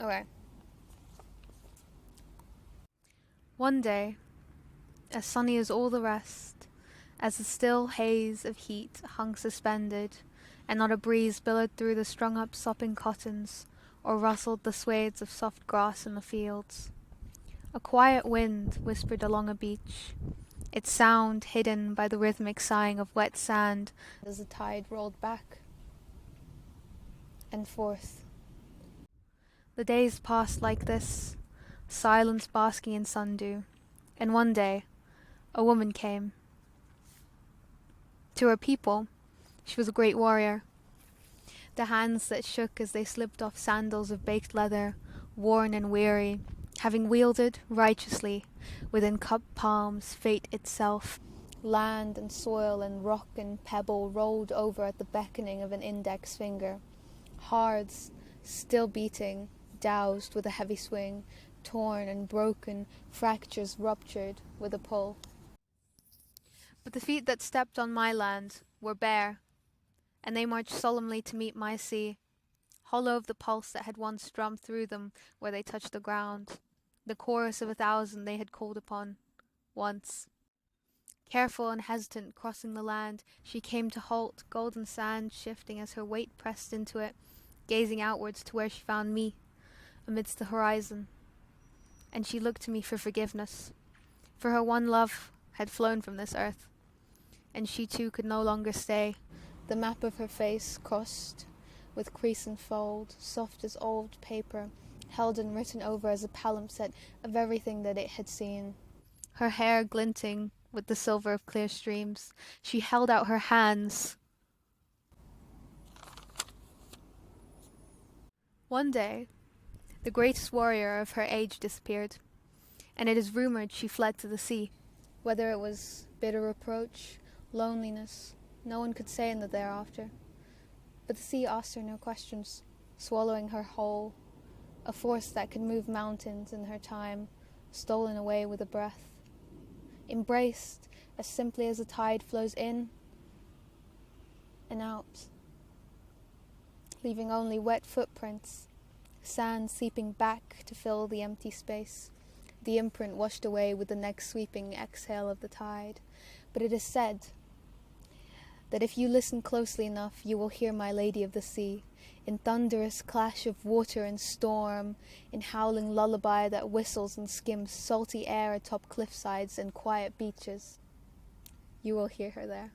Okay. One day, as sunny as all the rest, as the still haze of heat hung suspended, and not a breeze billowed through the strung-up sopping cottons, or rustled the swathes of soft grass in the fields, a quiet wind whispered along a beach, its sound hidden by the rhythmic sighing of wet sand as the tide rolled back and forth. The days passed like this, silence basking in sundew, and one day a woman came. To her people, she was a great warrior. The hands that shook as they slipped off sandals of baked leather, worn and weary, having wielded righteously within cupped palms fate itself, land and soil and rock and pebble rolled over at the beckoning of an index finger, hearths still beating, dowsed with a heavy swing, torn and broken, fractures ruptured with a pull. But the feet that stepped on my land were bare, and they marched solemnly to meet my sea, hollow of the pulse that had once drummed through them where they touched the ground, the chorus of 1,000 they had called upon, once. Careful and hesitant crossing the land, she came to halt, golden sand shifting as her weight pressed into it, gazing outwards to where she found me, amidst the horizon. And she looked to me for forgiveness, for her one love had flown from this earth, and she too could no longer stay, the map of her face crossed with crease and fold, soft as old paper, held and written over as a palimpsest of everything that it had seen. Her hair glinting with the silver of clear streams, she held out her hands. One day, the greatest warrior of her age disappeared, and it is rumored she fled to the sea. Whether it was bitter reproach, loneliness, no one could say in the thereafter. But the sea asked her no questions, swallowing her whole, a force that could move mountains in her time, stolen away with a breath, embraced as simply as a tide flows in and out, leaving only wet footprints, sand seeping back to fill the empty space, the imprint washed away with the next sweeping exhale of the tide. But it is said that if you listen closely enough, you will hear my Lady of the Sea, in thunderous clash of water and storm, in howling lullaby that whistles and skims salty air atop cliffsides and quiet beaches. You will hear her there.